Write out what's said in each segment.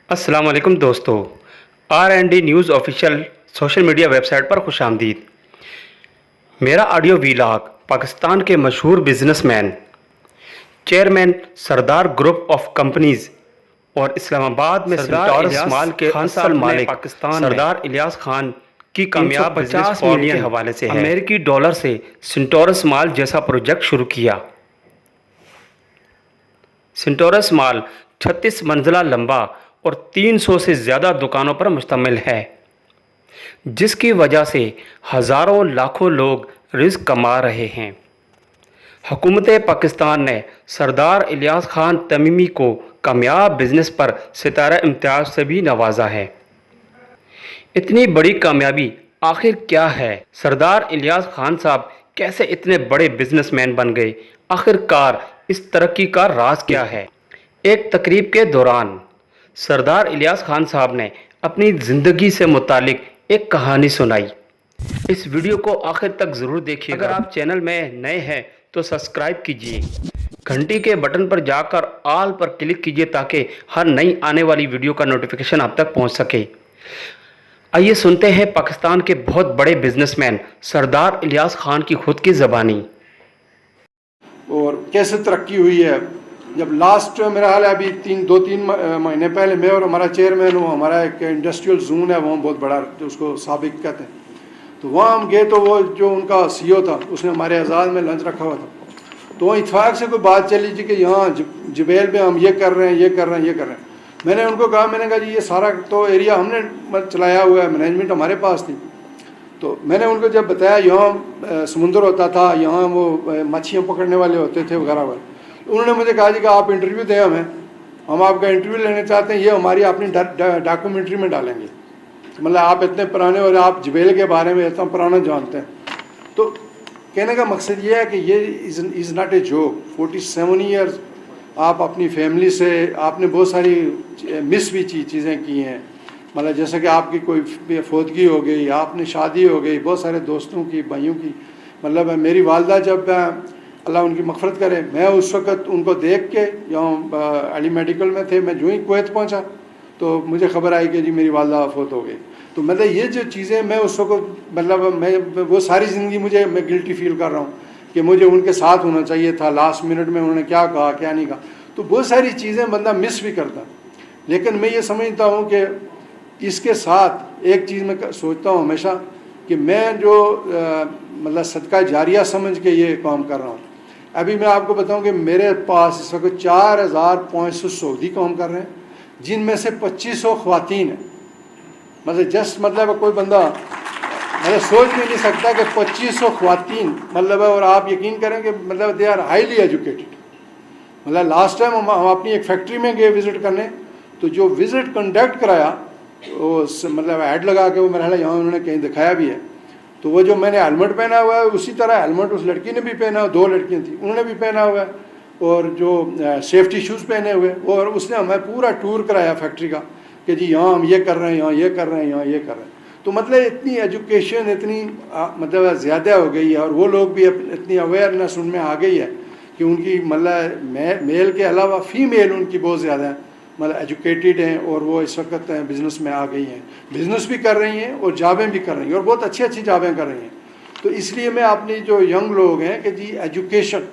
अस्सलाम वालेकुम दोस्तों, R&D news official social media website पर खुशामदीद। मेरा ऑडियो वीलॉग पाकिस्तान के मशहूर businessman, chairman Sardar group of companies और इस्लामाबाद में सेंटोरस माल के असल मालिक पाकिस्तान सरदार इलियास खान की कामयाब 50 मिलियन के हवाले से अमेरिकी डॉलर से सेंटोरस माल जैसा प्रोजेक्ट शुरू किया। सेंटोरस माल 36 मंजिला लंबा और 300 से ज़्यादा दुकानों पर मुश्तमिल है, जिसकी वजह से हज़ारों लाखों लोग रिज़्क़ कमा रहे हैं। हुकूमत पाकिस्तान ने सरदार इलियास खान तमीमी को कामयाब बिजनेस पर सितारा इम्तियाज़ से भी नवाजा है। इतनी बड़ी कामयाबी आखिर क्या है? सरदार इलियास खान साहब कैसे इतने बड़े बिजनेसमैन बन गए? आखिरकार इस तरक्की का राज क्या है? एक तकरीब के दौरान सरदार इलियास खान साहब ने अपनी ज़िंदगी से मुतालिक एक कहानी सुनाई। इस वीडियो को आखिर तक ज़रूर देखिएगा। अगर आप चैनल में नए हैं तो सब्सक्राइब कीजिए, घंटी के बटन पर जाकर ऑल पर क्लिक कीजिए ताकि हर नई आने वाली वीडियो का नोटिफिकेशन आप तक पहुंच सके। आइए सुनते हैं पाकिस्तान के बहुत बड़े बिजनेसमैन सरदार इलियास खान की खुद की ज़बानी। और कैसे तरक्की हुई है। जब लास्ट मेरा हाल है अभी दो तीन महीने पहले मैं और हमारा चेयरमैन वो हमारा एक इंडस्ट्रियल जोन है वहाँ बहुत बड़ा, जो उसको साबिक कहते हैं, तो वहाँ हम गए तो वो जो उनका सीईओ था उसने हमारे आज़ाद में लंच रखा हुआ था। तो वहाँ इत्फाक से कोई बात चली थी कि यहाँ जुबैल में हम ये कर रहे हैं, ये कर रहे हैं, ये कर रहे हैं। मैंने उनको कहा, मैंने कहा जी ये सारा तो एरिया हमने चलाया हुआ है, मैनेजमेंट हमारे पास थी। तो मैंने उनको जब बताया यहाँ समुंदर होता था, यहाँ वो मच्छियाँ पकड़ने वाले होते थे वगैरह वगैरह, उन्होंने मुझे कहा जी कि आप इंटरव्यू दें हमें, हम आपका इंटरव्यू लेना चाहते हैं, ये हमारी अपनी डॉक्यूमेंट्री में डालेंगे। मतलब आप इतने पुराने और आप जुबैल के बारे में इतना पुराना जानते हैं। तो कहने का मकसद ये है कि ये is not a joke. 47 years आप अपनी फैमिली से आपने बहुत सारी मिस भी चीज़ें की हैं। मतलब जैसे कि आपकी कोई फौतगी हो गई, आपने शादी हो गई, बहुत सारे दोस्तों की, भाइयों की। मतलब मेरी वालदा जब अल्लाह उनकी मग़फ़रत करे, मैं उस वक़्त उनको देख के यहाँ अली मेडिकल में थे, मैं जो ही कुवैत पहुँचा तो मुझे ख़बर आई कि जी मेरी वालदा फौत हो गई। तो मतलब ये जो चीज़ें मैं उस वक़्त मतलब मैं वो सारी ज़िंदगी मैं गिल्टी फील कर रहा हूँ कि मुझे उनके साथ होना चाहिए था। लास्ट मिनट में उन्होंने क्या कहा क्या नहीं कहा, तो बहुत सारी चीज़ें बंदा मिस भी करता। लेकिन मैं ये समझता हूँ कि इसके साथ एक चीज़ मैं सोचता हूँ हमेशा कि मैं जो मतलब सदका जारिया समझ के ये काम कर रहा हूँ। अभी मैं आपको बताऊँ कि मेरे पास इस वक्त 4500 सऊदी काम कर रहे हैं, जिनमें से 2500 ख़वातीन हैं। मतलब जस्ट मतलब कोई बंदा मतलब सोच भी नहीं सकता कि 2500 ख़वातीन मतलब है। और आप यकीन करें कि मतलब दे आर हाईली एजुकेटेड। मतलब लास्ट टाइम हम अपनी एक फैक्ट्री में गए विज़िट करने, तो जो विज़िट कंडक्ट कराया वो मतलब ऐड लगा के वो मेरा ख्याल यहाँ उन्होंने कहीं दिखाया भी है। तो वो जो मैंने हेलमेट पहना हुआ है उसी तरह हेलमेट उस लड़की ने भी पहना, 2 लड़कियाँ थी उन्होंने भी पहना हुआ है, और जो सेफ्टी शूज़ पहने हुए। और उसने हमें पूरा टूर कराया फैक्ट्री का कि जी यहाँ हम ये कर रहे हैं, यहाँ ये कर रहे हैं, यहाँ ये कर रहे हैं। तो मतलब इतनी एजुकेशन इतनी मतलब ज़्यादा हो गई है, और वो लोग भी इतनी अवेयरनेस उनमें आ गई है कि उनकी मतलब मेल के अलावा फ़ीमेल उनकी बहुत ज़्यादा है, मतलब एजुकेटेड हैं, और वो इस वक्त बिज़नेस में आ गई हैं, बिज़नेस भी कर रही हैं और जॉबें भी कर रही हैं, और बहुत अच्छी अच्छी जॉबें कर रही हैं। तो इसलिए मैं अपनी जो यंग लोग हैं कि जी एजुकेशन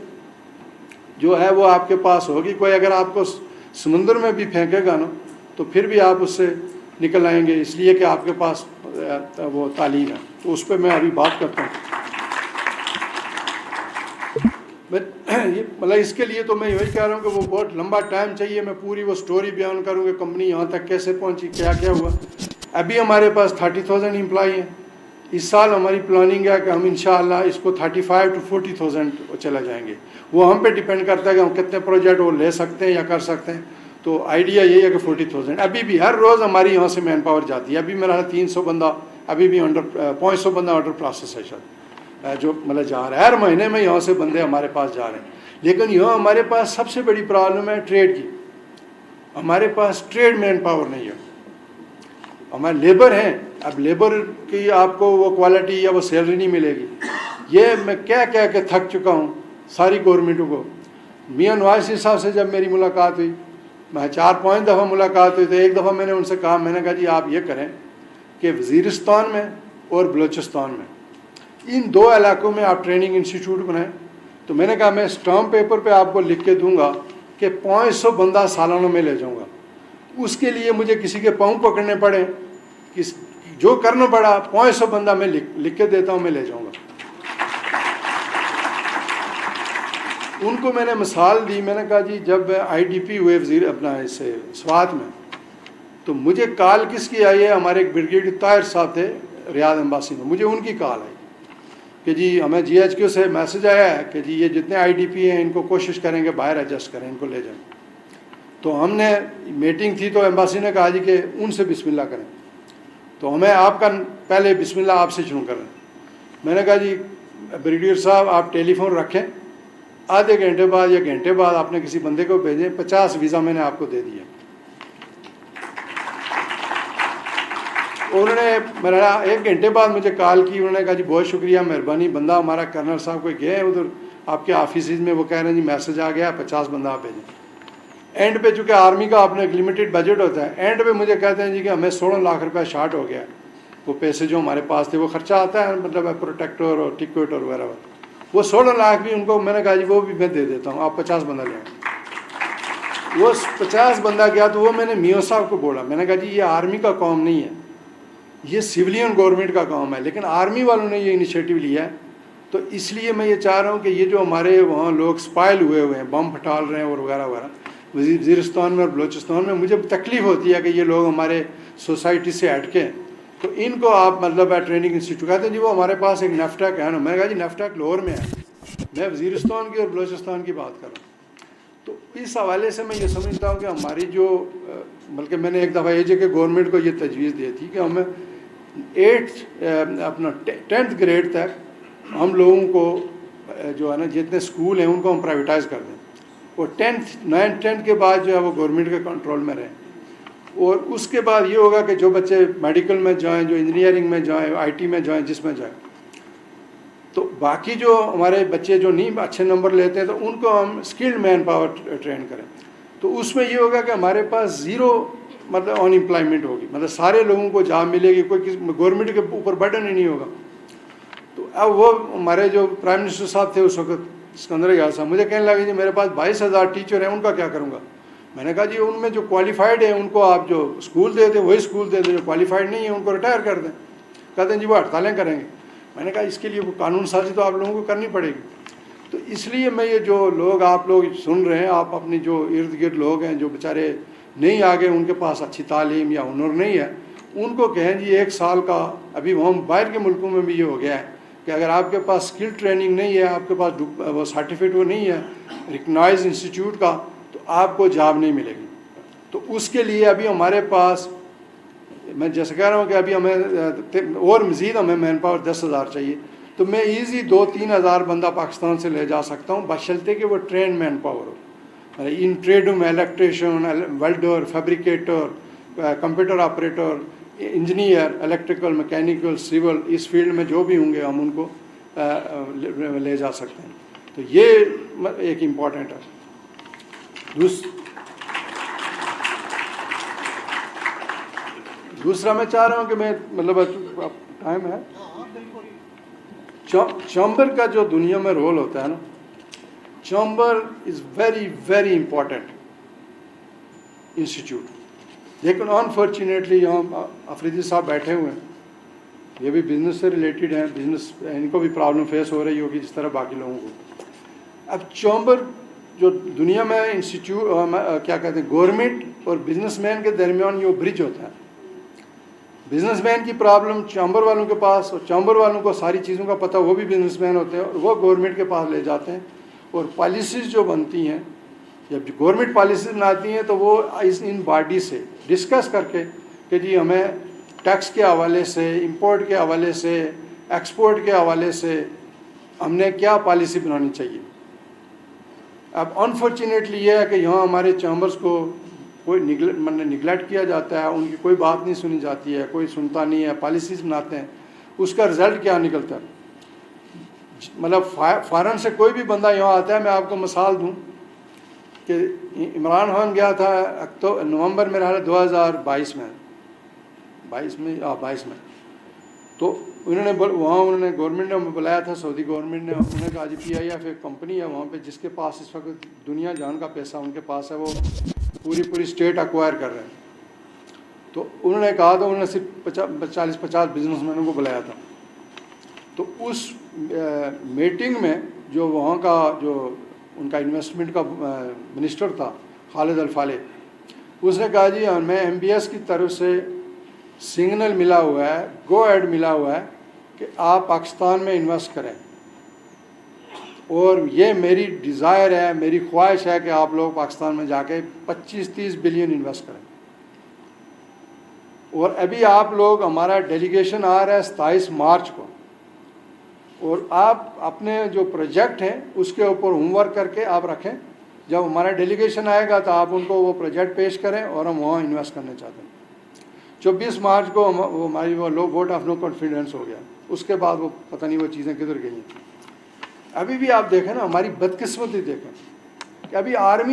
जो है वो आपके पास होगी। कोई अगर आपको समुंदर में भी फेंकेगा ना तो फिर भी आप उससे निकल आएंगे, इसलिए कि आपके पास वो तालीम है। तो उस पर मैं अभी बात करता हूँ। ये मतलब इसके लिए तो मैं यही कह रहा हूँ कि वो बहुत लंबा टाइम चाहिए। मैं पूरी वो स्टोरी बयान करूँ कि कंपनी यहाँ तक कैसे पहुँची, क्या क्या हुआ। अभी हमारे पास 30,000 एम्प्लॉई हैं। इस साल हमारी प्लानिंग है कि हम इंशाअल्लाह इसको 35,000 to 40,000 चला जाएंगे। वो हम पे डिपेंड करता है कि हम कितने प्रोजेक्ट वो ले सकते हैं या कर सकते हैं। तो आइडिया यही है कि 40,000 अभी भी हर रोज़ हमारी यहाँ से मैन पावर जाती है। अभी मेरा 300 बंदा अभी भी 500 बंदा अंडर प्रोसेस है शायद, जो मतलब जा रहा है। हर महीने में यहाँ से बंदे हमारे पास जा रहे हैं। लेकिन यहाँ हमारे पास सबसे बड़ी प्रॉब्लम है ट्रेड की। हमारे पास ट्रेड मैन पावर नहीं है। हमारे लेबर हैं, अब लेबर की आपको वो क्वालिटी या वो सैलरी नहीं मिलेगी। ये मैं क्या कह के थक चुका हूँ सारी गवर्नमेंटों को। मियाँ नवाज शरीफ साहब से जब मेरी मुलाकात हुई मैं 4-5 दफ़ा मुलाकात हुई, तो एक दफ़ा मैंने उनसे कहा, मैंने कहा जी आप ये करें कि वज़ीरिस्तान में और बलूचिस्तान में, इन 2 इलाकों में आप ट्रेनिंग इंस्टीट्यूट बनाएं। तो मैंने कहा मैं स्टाम्प पेपर पे आपको लिख के दूंगा कि 500 बंदा सालाना में ले जाऊंगा। उसके लिए मुझे किसी के पाँव पकड़ने पड़े, किस जो करना पड़ा, 500 बंदा मैं लिख के देता हूँ, मैं ले जाऊंगा। उनको मैंने मिसाल दी, मैंने कहा जी जब IDP हुए वजीर अपना इससे स्वात में, तो मुझे कॉल किसकी आई है, हमारे एक ब्रिगेडियर ताहिर साहब थे रियाद एम्बासी में, मुझे उनकी कॉल आई कि जी हमें GHQ से मैसेज आया है कि जी ये जितने IDP हैं इनको कोशिश करेंगे बाहर एडजस्ट करें, इनको ले जाएं। तो हमने मीटिंग थी, तो एम्बासी ने कहा जी कि उनसे बिस्मिल्लाह करें। तो हमें आपका पहले बिस्मिल्लाह आपसे शुरू करें। मैंने कहा जी ब्रिगेडियर साहब आप टेलीफोन रखें, आधे घंटे बाद या घंटे बाद आपने किसी बंदे को भेजें, 50 वीज़ा मैंने आपको दे दिया। उन्होंने मेरा 1 घंटे बाद मुझे कॉल की, उन्होंने कहा जी बहुत शुक्रिया, मेहरबानी, बंदा हमारा कर्नल साहब कोई गए उधर आपके ऑफिस में, वो कह रहे हैं जी मैसेज आ गया, 50 बंदा आप भेजें। एंड पे चूँकि आर्मी का अपना एक लिमिटेड बजट होता है, एंड पे मुझे कहते हैं जी कि हमें 16 लाख रुपया शार्ट हो गया। वो पैसे जो हमारे पास थे वो खर्चा आता है, मतलब प्रोटेक्टर और टिकट और वगैरह, वो 16 लाख भी उनको मैंने कहा जी वो भी मैं दे देता हूँ, आप 50 बंदा लें। वो 50 बंदा गया, तो वो मैंने मियाँ साहब को बोला, मैंने कहा जी ये आर्मी का काम नहीं है, ये सिविलियन गवर्नमेंट का काम है, लेकिन आर्मी वालों ने ये इनिशिएटिव लिया है, तो इसलिए मैं ये चाह रहा हूँ कि ये जो हमारे वहाँ लोग स्पाइल हुए हैं, बम फटाल रहे हैं और वगैरह वगैरह वज़ीरिस्तान में और बलूचिस्तान में, मुझे तकलीफ़ होती है कि ये लोग हमारे सोसाइटी से हटके, तो इनको आप मतलब ट्रेनिंग इंस्टीट्यूट कहते हैं जी, वो हमारे पास एक नेफ्टैक है ना, मैंने कहा जी नेफ्टैक लाहौर में है, मैं वज़ीरिस्तान की और बलूचिस्तान की बात कर रहा हूँ। तो इस हवाले से मैं ये समझता हूँ कि हमारी जो बल्कि मैंने एक दफ़ा AJ के गवर्नमेंट को ये तजवीज़ दी थी कि हमें 10th ग्रेड तक हम लोगों को जो है ना जितने स्कूल हैं उनको हम प्राइवेटाइज़ कर दें, और 9th 10th के बाद जो है वो गवर्नमेंट के कंट्रोल में रहें। और उसके बाद ये होगा कि जो बच्चे मेडिकल में जाएं, जो इंजीनियरिंग में जाएं, IT में जाएं, जिसमें जाएं, तो बाकी जो हमारे बच्चे जो नहीं अच्छे नंबर लेते हैं, तो उनको हम स्किल्ड मैन पावर ट्रेन करें। तो उसमें ये होगा कि हमारे पास ज़ीरो मतलब अनएम्प्लॉयमेंट होगी, मतलब सारे लोगों को जॉब मिलेगी, कोई गवर्नमेंट के ऊपर बर्डन ही नहीं होगा। तो अब वो हमारे जो प्राइम मिनिस्टर साहब थे उस वक्त, सिकंदर याद साहब, मुझे कहने लगे जी मेरे पास 22,000 टीचर हैं, उनका क्या करूँगा। मैंने कहा जी उनमें जो क्वालिफाइड है उनको आप जो स्कूल दे दें, वही स्कूल दे दें, जो क्वालिफाइड नहीं है उनको रिटायर कर दें। कहते हैं जी वो हड़तालें करेंगे। मैंने कहा इसके लिए वो कानून साजी तो आप लोगों को करनी पड़ेगी। तो इसलिए मैं ये जो लोग आप लोग सुन रहे हैं, आप अपनी जो इर्द गिर्द लोग हैं जो बेचारे नहीं आगे, उनके पास अच्छी तालीम या हुनर नहीं है, उनको कहें जी 1 साल का, अभी हम बाहर के मुल्कों में भी ये हो गया है कि अगर आपके पास स्किल ट्रेनिंग नहीं है, आपके पास वो सर्टिफिकेट वो नहीं है रिकग्नाइज इंस्टीट्यूट का, तो आपको जॉब नहीं मिलेगी। तो उसके लिए अभी हमारे पास, मैं जैसे कह रहा हूँ कि अभी हमें और मज़ीद हमें मैन पावर 10,000 चाहिए, तो मैं ईजी 2-3 हज़ार बंदा पाकिस्तान से ले जा सकता हूँ, बशर्ते कि वो ट्रेन मैन पावर हो। मतलब इन ट्रेडों में electrician, welder, fabricator, computer operator, engineer, electrical, mechanical, civil, इस फील्ड में जो भी होंगे हम उनको ले जा सकते हैं। तो ये एक इम्पॉर्टेंट है। दूसरा मैं चाह रहा हूँ कि मैं मतलब टाइम है, चैम्बर का जो दुनिया में रोल होता है ना, chamber is very very important institute. लेकिन अनफॉर्चुनेटली यहाँ अफरीदी साहब बैठे हुए हैं, ये भी बिज़नेस से रिलेटेड हैं, बिज़नेस इनको भी प्रॉब्लम फेस हो रही होगी जिस तरह बाकी लोगों को। अब चैम्बर जो दुनिया में इंस्टीट्यूट क्या कहते हैं, गवर्नमेंट और बिजनेसमैन के दरमियान ये ब्रिज होता है। बिजनेसमैन की प्रॉब्लम चैम्बर वालों के पास, और चैम्बर वालों को सारी चीज़ों का पता, वो भी बिजनेसमैन होते हैं, और वो गवर्नमेंट के पास ले जाते हैं। और पॉलिसीज़ जो बनती हैं, जब गवर्नमेंट पॉलिसीज बनाती हैं, तो वो इन बॉडी से डिस्कस करके कि जी हमें टैक्स के हवाले से, इंपोर्ट के हवाले से, एक्सपोर्ट के हवाले से हमने क्या पॉलिसी बनानी चाहिए। अब अनफॉर्चुनेटली ये है कि यहाँ हमारे चैम्बर्स को कोई निगलेक्ट किया जाता है, उनकी कोई बात नहीं सुनी जाती है, कोई सुनता नहीं है, पॉलिसीज़ बनाते हैं, उसका रिज़ल्ट क्या निकलता है। मतलब फ़ॉरेन से कोई भी बंदा यहाँ आता है, मैं आपको मिसाल दूँ कि इमरान खान गया था नवंबर मेरा हाल 2022 में 22 में तो वहाँ उन्होंने गवर्नमेंट ने बुलाया था, सऊदी गवर्नमेंट ने। उन्होंने कहा जी PIF एक कंपनी है वहाँ पे जिसके पास इस वक्त दुनिया जान का पैसा उनके पास है, वो पूरी स्टेट एक्वायर कर रहे हैं। तो उन्होंने कहा था, उन्होंने सिर्फ 40-50 बिजनेसमैनों को बुलाया था। तो उस मीटिंग में जो वहाँ का जो उनका इन्वेस्टमेंट का मिनिस्टर था खालिद अल फाले, उसने कहा जी मैं MBS की तरफ से सिग्नल मिला हुआ है, गो एड मिला हुआ है कि आप पाकिस्तान में इन्वेस्ट करें, और ये मेरी डिज़ायर है, मेरी ख्वाहिश है कि आप लोग पाकिस्तान में जाके 25-30 बिलियन इन्वेस्ट करें। और अभी आप लोग, हमारा डेलीगेशन आ रहा है 27 मार्च को, और आप अपने जो प्रोजेक्ट हैं उसके ऊपर होमवर्क करके आप रखें। जब हमारा डेलीगेशन आएगा तो आप उनको वो प्रोजेक्ट पेश करें और हम वहाँ इन्वेस्ट करना चाहते हैं। 24 मार्च को हमारी वो लो वोट ऑफ नो कॉन्फिडेंस हो गया। उसके बाद वो पता नहीं वो चीज़ें किधर गई हैं। अभी भी आप देखें ना, हमारी बदकिस्मती देखें कि अभी आर्मी